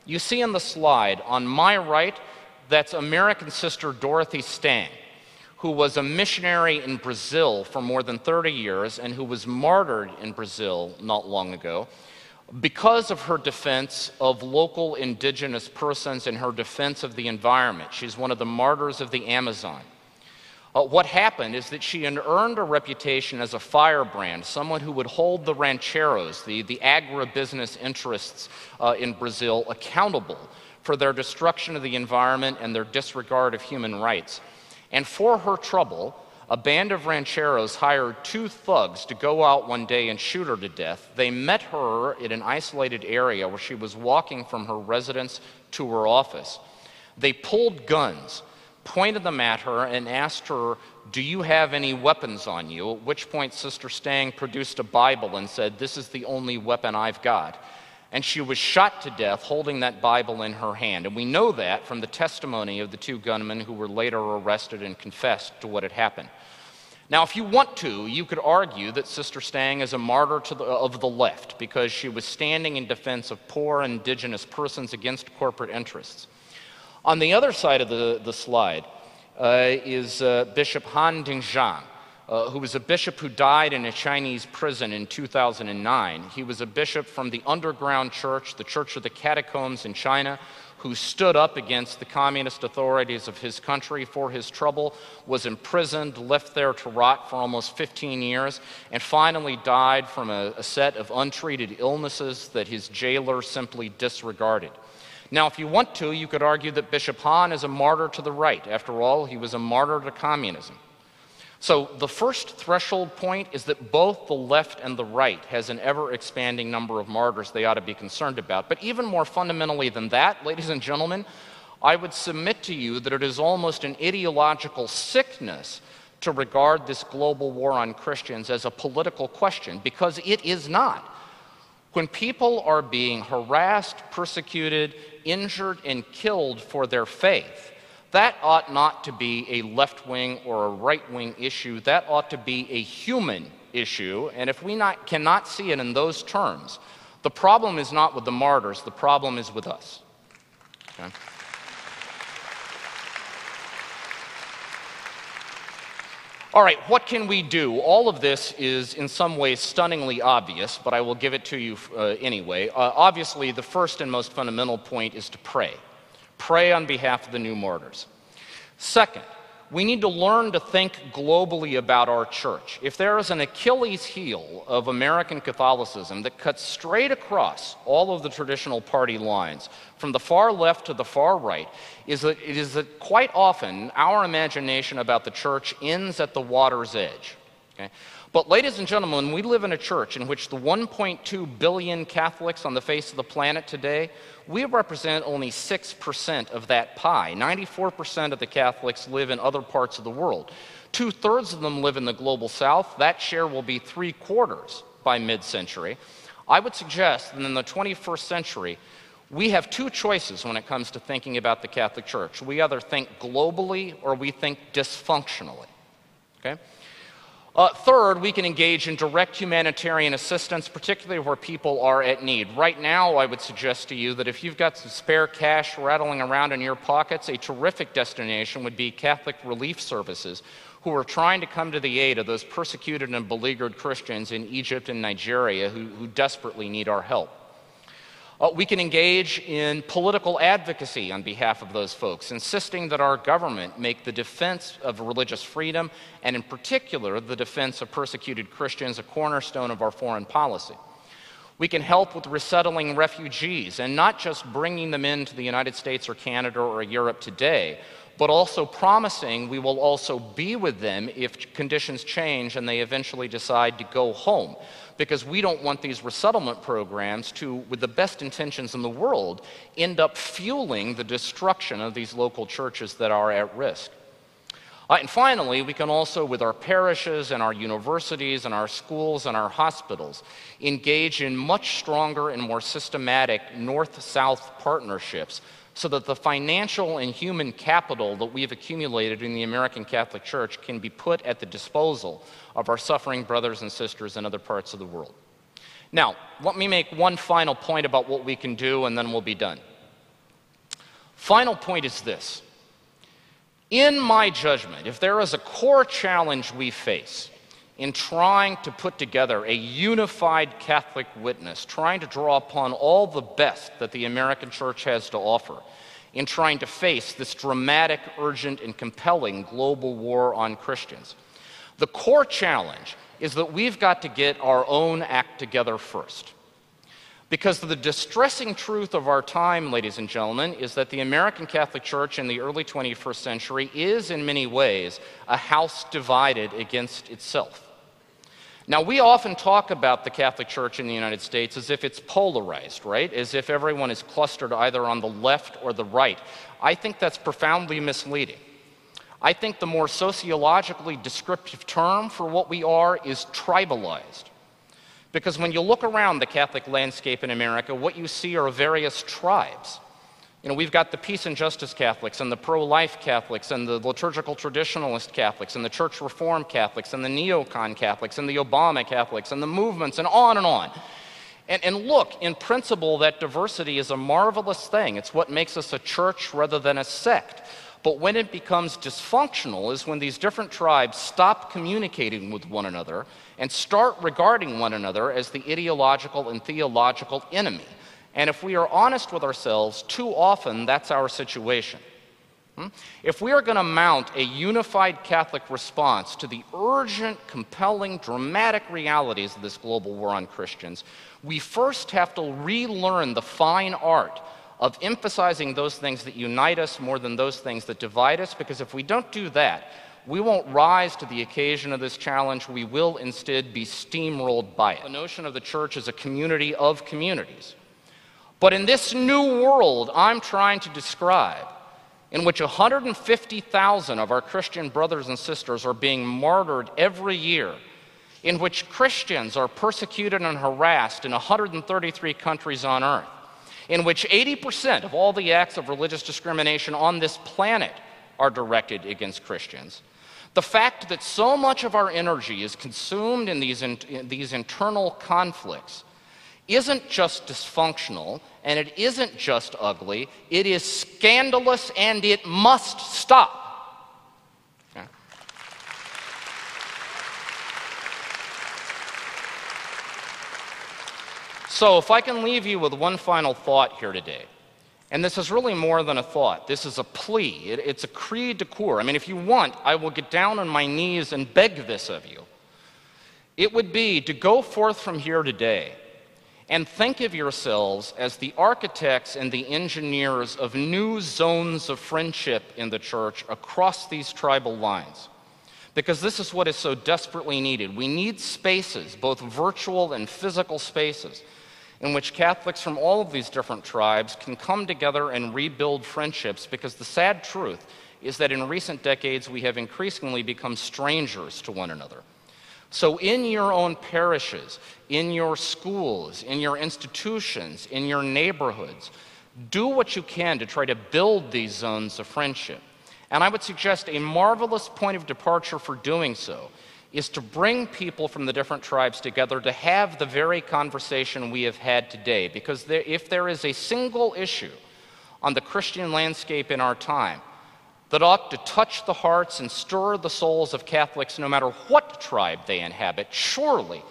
You see on the slide, on my right, that's American sister Dorothy Stang, who was a missionary in Brazil for more than 30 years and who was martyred in Brazil not long ago because of her defense of local indigenous persons and her defense of the environment. She's one of the martyrs of the Amazon. What happened is that she had earned a reputation as a firebrand, someone who would hold the rancheros, the agribusiness interests in Brazil, accountable for their destruction of the environment and their disregard of human rights. And for her trouble, a band of rancheros hired 2 thugs to go out one day and shoot her to death. They met her in an isolated area where she was walking from her residence to her office. They pulled guns, pointed them at her, and asked her, "Do you have any weapons on you?" At which point Sister Stang produced a Bible and said, "This is the only weapon I've got." And she was shot to death holding that Bible in her hand. And we know that from the testimony of the 2 gunmen who were later arrested and confessed to what had happened. Now, if you want to, you could argue that Sister Stang is a martyr of the left because she was standing in defense of poor indigenous persons against corporate interests. On the other side of the slide is Bishop Han Dingzhang, who was a bishop who died in a Chinese prison in 2009. He was a bishop from the underground church, the Church of the Catacombs in China, who stood up against the communist authorities of his country for his trouble, was imprisoned, left there to rot for almost 15 years, and finally died from a set of untreated illnesses that his jailer simply disregarded. Now, if you want to, you could argue that Bishop Han is a martyr to the right. After all, he was a martyr to communism. So the first threshold point is that both the left and the right has an ever-expanding number of martyrs they ought to be concerned about. But even more fundamentally than that, ladies and gentlemen, I would submit to you that it is almost an ideological sickness to regard this global war on Christians as a political question, because it is not. When people are being harassed, persecuted, injured, and killed for their faith, that ought not to be a left-wing or a right-wing issue. That ought to be a human issue. And if we cannot see it in those terms, the problem is not with the martyrs, the problem is with us. Okay? All right, what can we do? All of this is in some ways stunningly obvious, but I will give it to you anyway. Obviously, the first and most fundamental point is to pray. Pray on behalf of the new martyrs. Second, we need to learn to think globally about our church. If there is an Achilles heel of American Catholicism that cuts straight across all of the traditional party lines, from the far left to the far right, is that quite often our imagination about the church ends at the water's edge. Okay? But ladies and gentlemen, we live in a church in which the 1.2 billion Catholics on the face of the planet today, we represent only 6% of that pie. 94% of the Catholics live in other parts of the world. 2/3 of them live in the global south. That share will be 3/4 by mid-century. I would suggest that in the 21st century, we have 2 choices when it comes to thinking about the Catholic Church. We either think globally or we think dysfunctionally. Okay? Third, we can engage in direct humanitarian assistance, particularly where people are at need. Right now, I would suggest to you that if you've got some spare cash rattling around in your pockets, a terrific destination would be Catholic Relief Services, who are trying to come to the aid of those persecuted and beleaguered Christians in Egypt and Nigeria who desperately need our help. We can engage in political advocacy on behalf of those folks, insisting that our government make the defense of religious freedom, and in particular, the defense of persecuted Christians, a cornerstone of our foreign policy. We can help with resettling refugees, and not just bringing them into the United States or Canada or Europe today, but also promising we will also be with them if conditions change and they eventually decide to go home. Because we don't want these resettlement programs to, with the best intentions in the world, end up fueling the destruction of these local churches that are at risk. And finally, we can also, with our parishes and our universities and our schools and our hospitals, engage in much stronger and more systematic north-south partnerships so that the financial and human capital that we've accumulated in the American Catholic Church can be put at the disposal of our suffering brothers and sisters in other parts of the world. Now, let me make one final point about what we can do, and then we'll be done. Final point is this. In my judgment, if there is a core challenge we face in trying to put together a unified Catholic witness, trying to draw upon all the best that the American church has to offer, in trying to face this dramatic, urgent, and compelling global war on Christians, the core challenge is that we've got to get our own act together first. Because the distressing truth of our time, ladies and gentlemen, is that the American Catholic Church in the early 21st century is, in many ways, a house divided against itself. Now, we often talk about the Catholic Church in the United States as if it's polarized, right? As if everyone is clustered either on the left or the right. I think that's profoundly misleading. I think the more sociologically descriptive term for what we are is tribalized. Because when you look around the Catholic landscape in America, what you see are various tribes. You know, we've got the peace and justice Catholics, and the pro-life Catholics, and the liturgical traditionalist Catholics, and the church reform Catholics, and the neocon Catholics, and the Obama Catholics, and the movements, and on and on. And look, in principle, that diversity is a marvelous thing. It's what makes us a church rather than a sect. But when it becomes dysfunctional is when these different tribes stop communicating with one another and start regarding one another as the ideological and theological enemy. And if we are honest with ourselves, too often that's our situation. If we are going to mount a unified Catholic response to the urgent, compelling, dramatic realities of this global war on Christians, we first have to relearn the fine art of emphasizing those things that unite us more than those things that divide us, because if we don't do that, we won't rise to the occasion of this challenge. We will instead be steamrolled by it. The notion of the church is a community of communities. But in this new world I'm trying to describe, in which 150,000 of our Christian brothers and sisters are being martyred every year, in which Christians are persecuted and harassed in 133 countries on earth, in which 80% of all the acts of religious discrimination on this planet are directed against Christians, the fact that so much of our energy is consumed in these internal conflicts isn't just dysfunctional, and it isn't just ugly, it is scandalous, and it must stop. Okay. So if I can leave you with one final thought here today, and this is really more than a thought, this is a plea, it's a cri de coeur. I mean, if you want, I will get down on my knees and beg this of you. It would be to go forth from here today and think of yourselves as the architects and the engineers of new zones of friendship in the church across these tribal lines. Because this is what is so desperately needed. We need spaces, both virtual and physical spaces, in which Catholics from all of these different tribes can come together and rebuild friendships, because the sad truth is that in recent decades we have increasingly become strangers to one another. So in your own parishes, in your schools, in your institutions, in your neighborhoods, do what you can to try to build these zones of friendship. And I would suggest a marvelous point of departure for doing so is to bring people from the different tribes together to have the very conversation we have had today. Because if there is a single issue on the Christian landscape in our time that ought to touch the hearts and stir the souls of Catholics no matter what tribe they inhabit, surely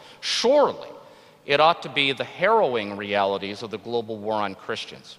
it ought to be the harrowing realities of the global war on Christians.